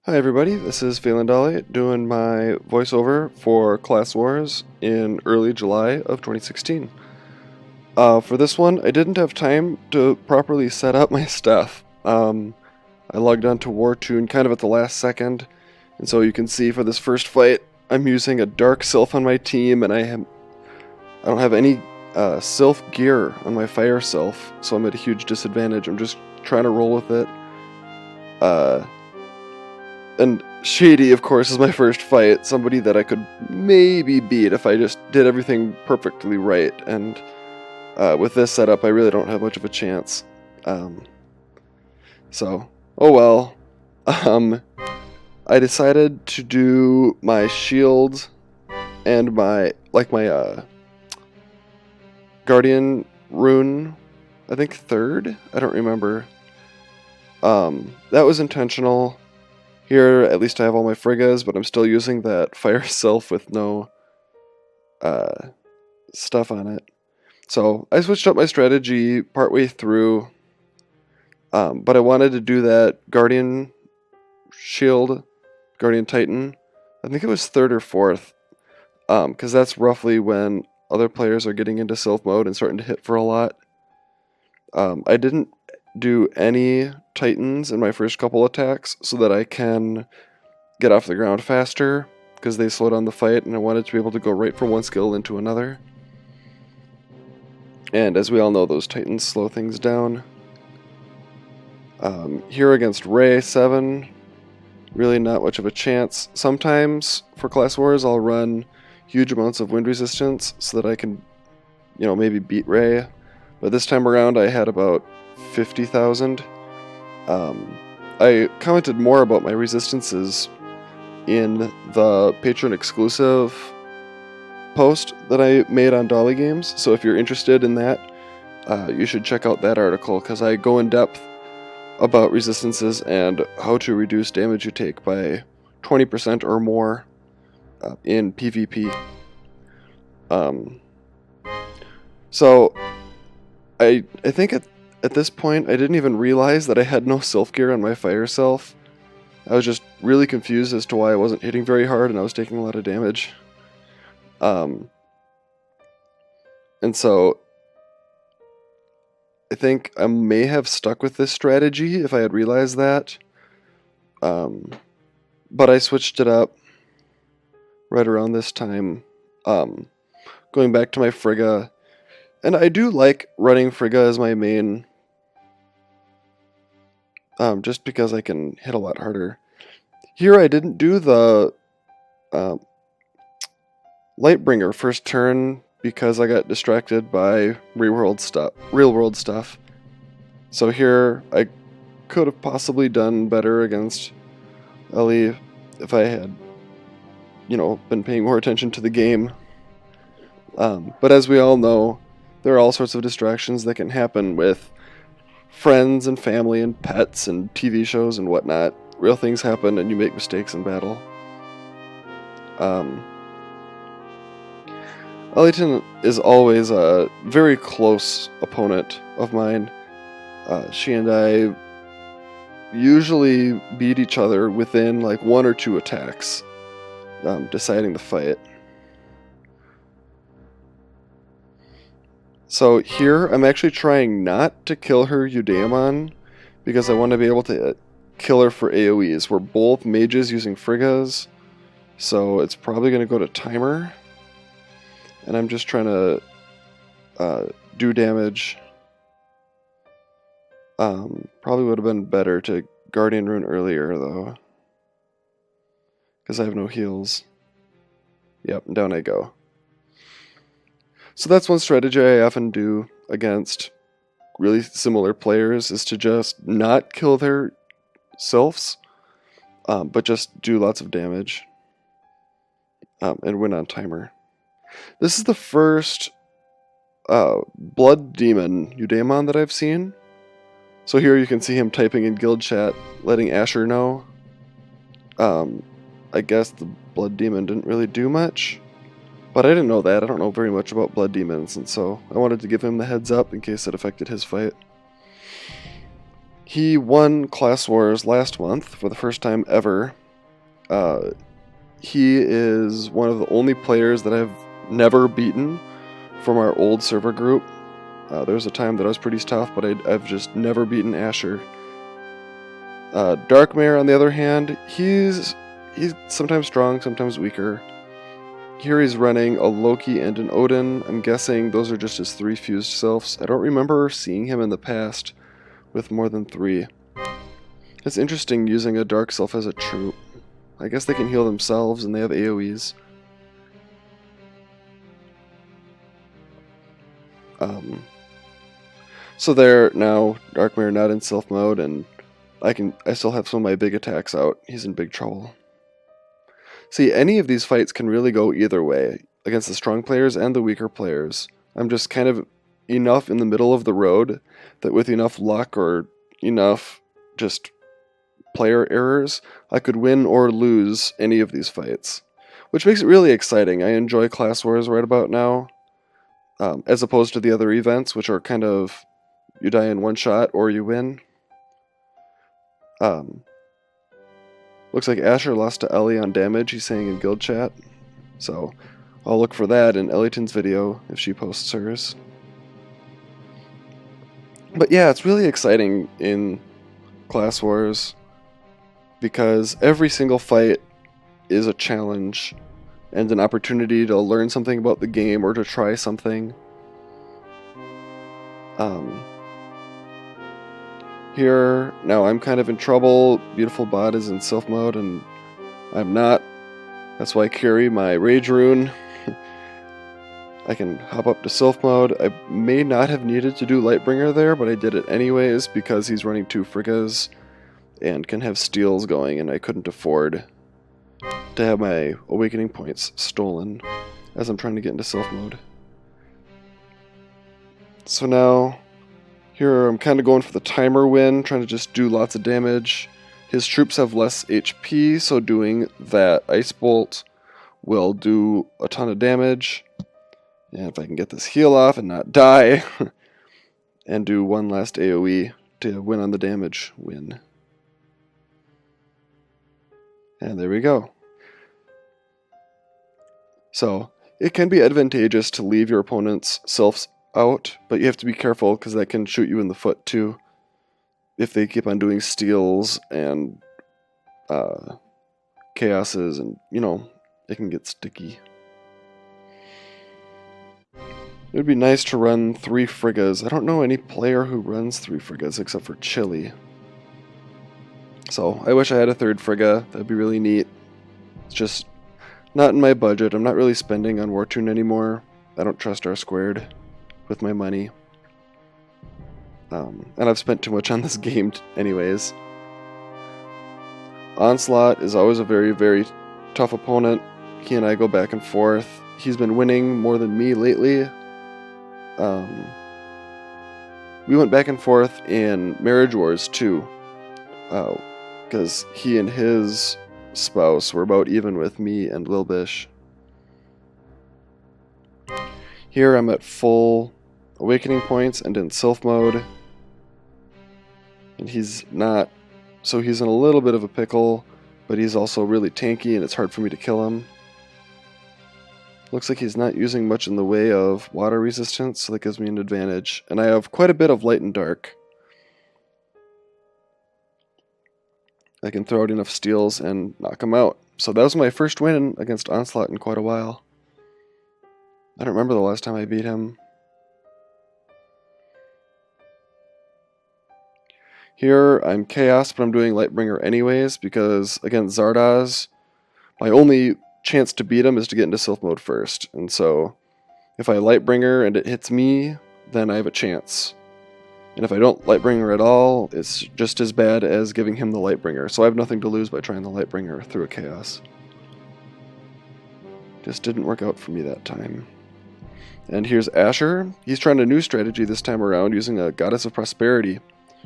Hi everybody, this is Fealindale doing my voiceover for Class Wars in early July of 2016. For this one, I didn't have time to properly set up my stuff. I logged onto Wartune kind of at the last second, and so you can see for this first fight, I'm using a dark sylph on my team, and I don't have any sylph gear on my fire sylph, so I'm at a huge disadvantage. I'm just trying to roll with it. And Shady, of course, is my first fight. Somebody that I could maybe beat if I just did everything perfectly right. And with this setup, I really don't have much of a chance. So, oh well. I decided to do my shield and my guardian rune. I think third. I don't remember. That was intentional. Here, at least I have all my frigas, but I'm still using that fire sylph with no stuff on it. So I switched up my strategy partway through, but I wanted to do that Guardian Shield, Guardian Titan. I think it was third or fourth, because that's roughly when other players are getting into sylph mode and starting to hit for a lot. I didn't do any Titans in my first couple attacks so that I can get off the ground faster, because they slow down the fight, and I wanted to be able to go right from one skill into another. And as we all know, those Titans slow things down. Here against Ray 7, really not much of a chance. Sometimes for Class Wars I'll run huge amounts of wind resistance so that I can, maybe beat Ray. But this time around I had about 50,000. I commented more about my resistances in the Patreon exclusive post that I made on Dolly Games, so if you're interested in that, you should check out that article, because I go in depth about resistances and how to reduce damage you take by 20% or more in PvP. So I think at this point I didn't even realize that I had no sylph gear on my fire self. I was just really confused as to why I wasn't hitting very hard and I was taking a lot of damage. And so I think I may have stuck with this strategy if I had realized that. But I switched it up right around this time, going back to my Frigga. And I do like running Frigga as my main, just because I can hit a lot harder. Here I didn't do the Lightbringer first turn because I got distracted by real world stuff. So here I could have possibly done better against Ellie if I had, been paying more attention to the game. But as we all know, there are all sorts of distractions that can happen with friends and family and pets and TV shows and whatnot. Real things happen and you make mistakes in battle. Ellington is always a very close opponent of mine. She and I usually beat each other within like 1 or 2 attacks, deciding the fight. So here I'm actually trying not to kill her Eudaemon, because I want to be able to kill her for AoEs. We're both mages using Friggas, so it's probably going to go to timer. And I'm just trying to do damage. Probably would have been better to Guardian Rune earlier, though, because I have no heals. Yep, and down I go. So that's one strategy I often do against really similar players, is to just not kill their sylphs, but just do lots of damage and win on timer. This is the first Blood Demon Eudaemon that I've seen. So here you can see him typing in guild chat, letting Asher know. I guess the Blood Demon didn't really do much, but I didn't know that. I don't know very much about Blood Demons, and so I wanted to give him the heads up in case it affected his fight. He won Class Wars last month for the first time ever. He is one of the only players that I've never beaten from our old server group. There was a time that I was pretty tough, but I've just never beaten Asher. Darkmare, on the other hand, he's sometimes strong, sometimes weaker. Here he's running a Loki and an Odin. I'm guessing those are just his 3 fused sylphs. I don't remember seeing him in the past with more than 3. It's interesting using a dark sylph as a troop. I guess they can heal themselves and they have AoEs. So there now, Darkmare not in sylph mode, and I still have some of my big attacks out. He's in big trouble. See, any of these fights can really go either way, against the strong players and the weaker players. I'm just kind of enough in the middle of the road that with enough luck or enough just player errors, I could win or lose any of these fights. Which makes it really exciting. I enjoy Class Wars right about now, as opposed to the other events, which are kind of, you die in one shot or you win. Looks like Asher lost to Ellie on damage, he's saying in guild chat. So I'll look for that in Ellington's video if she posts hers. But yeah, it's really exciting in Class Wars because every single fight is a challenge and an opportunity to learn something about the game or to try something. Here, now I'm kind of in trouble. Beautiful Bot is in sylph mode and I'm not. That's why I carry my Rage Rune. I can hop up to sylph mode. I may not have needed to do Lightbringer there, but I did it anyways because he's running 2 Friggas and can have steals going, and I couldn't afford to have my awakening points stolen as I'm trying to get into sylph mode. So now, here I'm kind of going for the timer win, trying to just do lots of damage. His troops have less HP, so doing that Ice Bolt will do a ton of damage. And if I can get this heal off and not die, and do one last AoE to win on the damage, win. And there we go. So, it can be advantageous to leave your opponent's sylphs out, but you have to be careful because that can shoot you in the foot too. If they keep on doing steals and chaoses, and it can get sticky. It would be nice to run 3 Friggas. I don't know any player who runs 3 Friggas except for Chili. So I wish I had a 3rd Frigga. That'd be really neat. It's just not in my budget. I'm not really spending on Wartune anymore. I don't trust R squared with my money. And I've spent too much on this game anyways. Onslaught is always a very, very tough opponent. He and I go back and forth. He's been winning more than me lately. We went back and forth in Marriage Wars too, because he and his spouse were about even with me and Lilbish. Here I'm at full awakening points and in sylph mode, and he's not, so he's in a little bit of a pickle, but he's also really tanky and it's hard for me to kill him. Looks like he's not using much in the way of water resistance, so that gives me an advantage. And I have quite a bit of light and dark. I can throw out enough steals and knock him out. So that was my first win against Onslaught in quite a while. I don't remember the last time I beat him. Here I'm Chaos, but I'm doing Lightbringer anyways, because against Zardoz, my only chance to beat him is to get into sylph mode first, and so if I Lightbringer and it hits me, then I have a chance. And if I don't Lightbringer at all, it's just as bad as giving him the Lightbringer, so I have nothing to lose by trying the Lightbringer through a Chaos. Just didn't work out for me that time. And here's Asher. He's trying a new strategy this time around using a Goddess of Prosperity.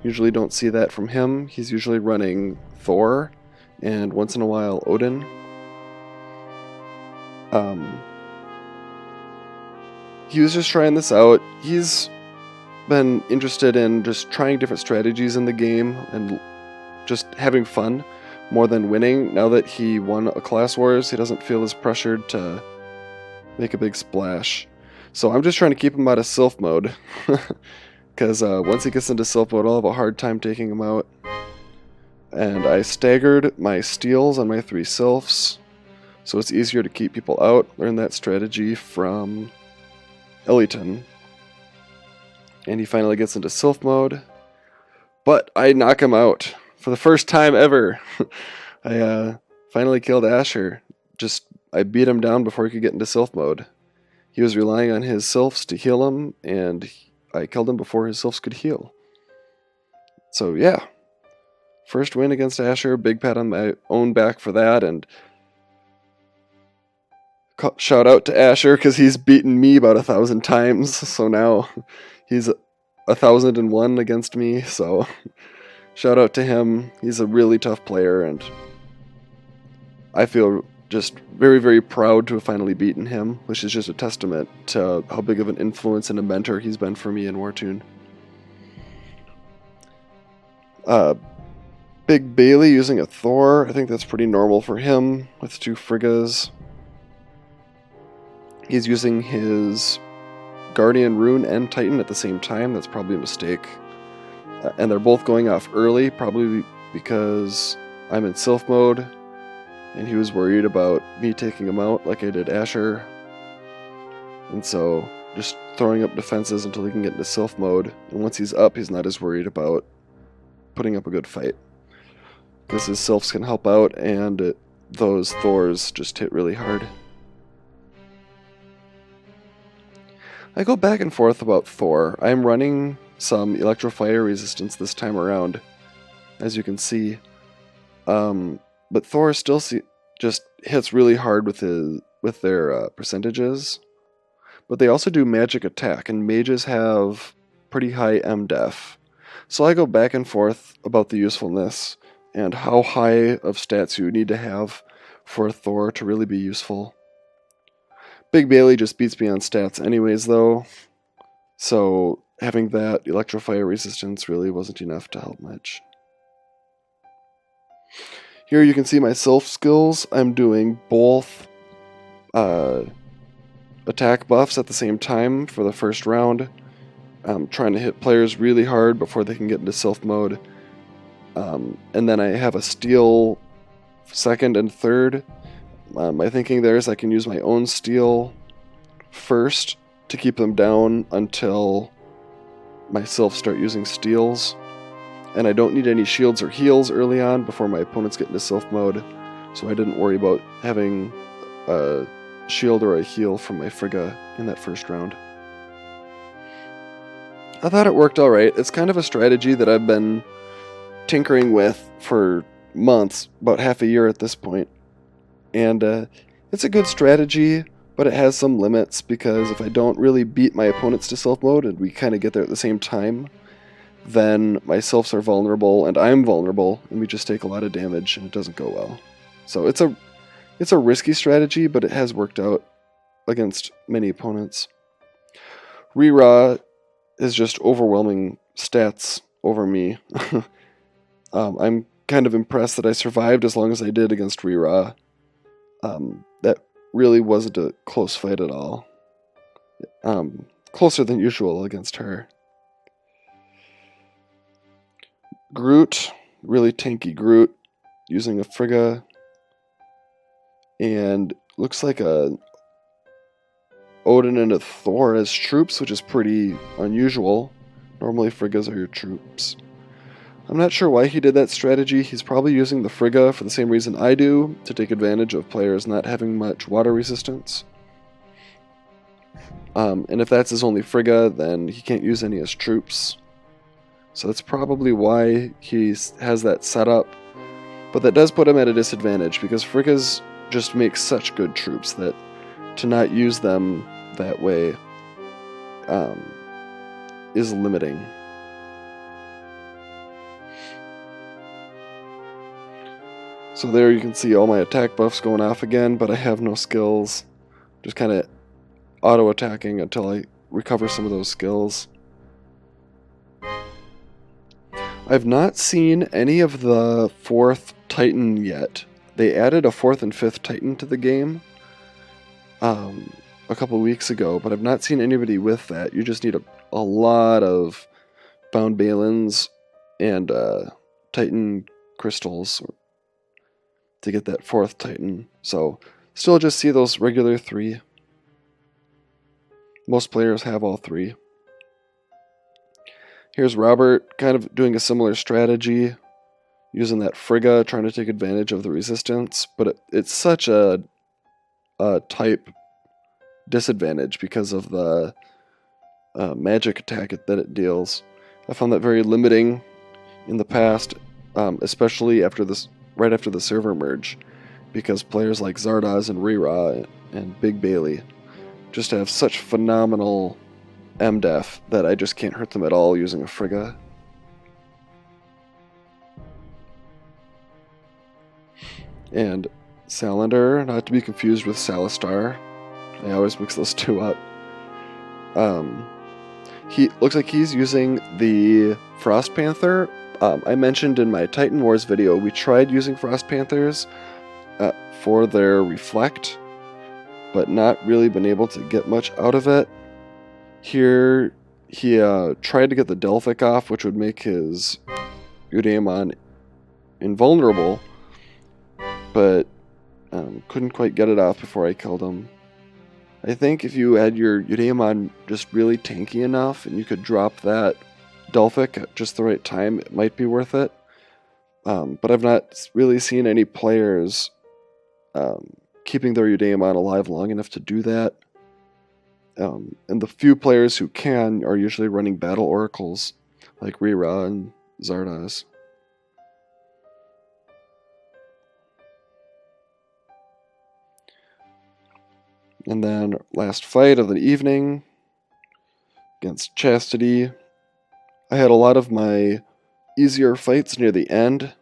Usually don't see that from him. He's usually running Thor and once in a while Odin. He was just trying this out. He's been interested in just trying different strategies in the game and just having fun more than winning. Now that he won a Class Wars, he doesn't feel as pressured to make a big splash. So I'm just trying to keep him out of sylph mode, because once he gets into sylph mode, I'll have a hard time taking him out. And I staggered my steals on my 3 sylphs, so it's easier to keep people out. Learned that strategy from Ellington. And he finally gets into sylph mode, but I knock him out for the first time ever. I finally killed Asher. I beat him down before he could get into sylph mode. He was relying on his sylphs to heal him, and I killed him before his sylphs could heal. So yeah, first win against Asher, big pat on my own back for that, and shout out to Asher because he's beaten me about 1,000 times, so now he's 1,001 against me, so shout out to him. He's a really tough player, and I feel just very, very proud to have finally beaten him, which is just a testament to how big of an influence and a mentor he's been for me in Wartune. Big Bailey using a Thor. I think that's pretty normal for him with 2 Friggas. He's using his Guardian Rune and Titan at the same time. That's probably a mistake. And they're both going off early, probably because I'm in sylph mode, and he was worried about me taking him out like I did Asher. And so just throwing up defenses until he can get into sylph mode. And once he's up, he's not as worried about putting up a good fight, because his sylphs can help out, and those Thors just hit really hard. I go back and forth about Thor. I'm running some electrofire resistance this time around, as you can see. But Thor still just hits really hard with their percentages. But they also do magic attack, and mages have pretty high MDef. So I go back and forth about the usefulness and how high of stats you need to have for Thor to really be useful. Big Bailey just beats me on stats anyways, though, so having that electrofire resistance really wasn't enough to help much. Here you can see my sylph skills. I'm doing both attack buffs at the same time for the first round. I'm trying to hit players really hard before they can get into sylph mode. And then I have a steal second and third. My thinking there is I can use my own steal first to keep them down until my sylphs start using steals. And I don't need any shields or heals early on before my opponents get into sylph mode, so I didn't worry about having a shield or a heal from my Frigga in that first round. I thought it worked alright. It's kind of a strategy that I've been tinkering with for months, about half a year at this point. And it's a good strategy, but it has some limits, because if I don't really beat my opponents to sylph mode and we kind of get there at the same time, then my sylphs are vulnerable and I'm vulnerable, and we just take a lot of damage and it doesn't go well. So it's a risky strategy, but it has worked out against many opponents. Re-Ra is just overwhelming stats over me. I'm kind of impressed that I survived as long as I did against Re-Ra. That really wasn't a close fight at all. Closer than usual against her. Groot, really tanky Groot, using a Frigga, and looks like a Odin and a Thor as troops, which is pretty unusual. Normally Friggas are your troops. I'm not sure why he did that strategy. He's probably using the Frigga for the same reason I do, to take advantage of players not having much water resistance. And if that's his only Frigga, then he can't use any as troops. So that's probably why he has that set up. But that does put him at a disadvantage, because Friggas just make such good troops that to not use them that way is limiting. So there you can see all my attack buffs going off again, but I have no skills. Just kind of auto-attacking until I recover some of those skills. I've not seen any of the 4th Titan yet. They added a 4th and 5th Titan to the game a couple weeks ago, but I've not seen anybody with that. You just need a lot of bound balins and Titan crystals to get that 4th Titan. So still just see those regular 3. Most players have all 3. Here's Robert kind of doing a similar strategy, using that Frigga, trying to take advantage of the resistance, but it's such a type disadvantage because of the magic attack that it deals. I found that very limiting in the past, especially right after the server merge, because players like Zardoz and Rira and Big Bailey just have such phenomenal MDef that I just can't hurt them at all using a Frigga. And Salander, not to be confused with Salistar. I always mix those two up. He looks like he's using the Frost Panther. I mentioned in my Titan Wars video, we tried using Frost Panthers for their Reflect, but not really been able to get much out of it. Here, he tried to get the Delphic off, which would make his Eudaimon invulnerable, but couldn't quite get it off before I killed him. I think if you had your Eudaimon just really tanky enough and you could drop that Delphic at just the right time, it might be worth it. But I've not really seen any players keeping their Eudaimon alive long enough to do that. And the few players who can are usually running battle oracles like Rira and Zardoz. And then last fight of the evening against Chastity. I had a lot of my easier fights near the end.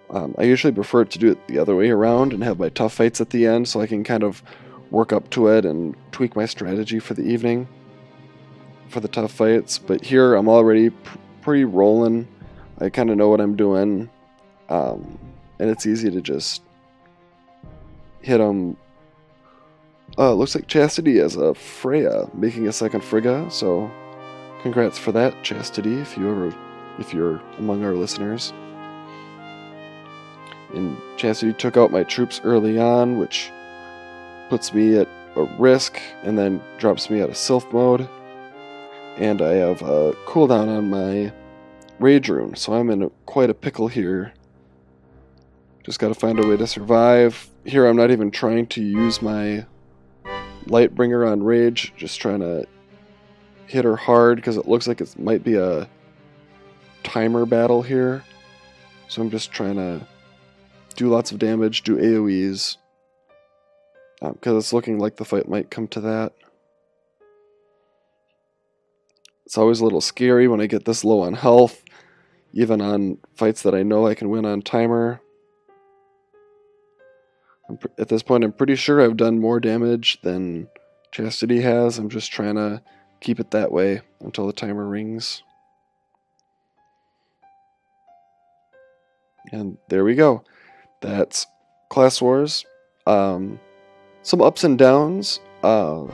I usually prefer to do it the other way around and have my tough fights at the end so I can kind of work up to it and tweak my strategy for the evening for the tough fights. But here I'm already pretty rolling. I kind of know what I'm doing. And it's easy to just hit them. Looks like Chastity has a Freya making a second Frigga, so congrats for that, Chastity, if you're among our listeners. And Chastity took out my troops early on, which puts me at a risk and then drops me out of sylph mode. And I have a cooldown on my Rage Rune, so I'm in quite a pickle here. Just gotta find a way to survive. Here I'm not even trying to use my Lightbringer on Rage, just trying to hit her hard because it looks like it might be a timer battle here. So I'm just trying to do lots of damage, do AoEs, because it's looking like the fight might come to that. It's always a little scary when I get this low on health, even on fights that I know I can win on timer. At this point, I'm pretty sure I've done more damage than Chastity has. I'm just trying to keep it that way until the timer rings. And there we go. That's Class Wars. Some ups and downs. I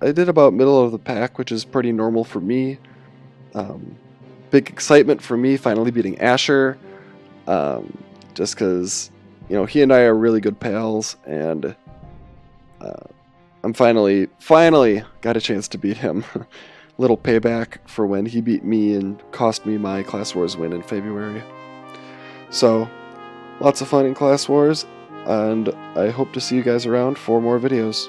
did about middle of the pack, which is pretty normal for me. Big excitement for me finally beating Asher. Just because, he and I are really good pals, and I'm finally got a chance to beat him. Little payback for when he beat me and cost me my Class Wars win in February. So, lots of fun in Class Wars, and I hope to see you guys around for more videos.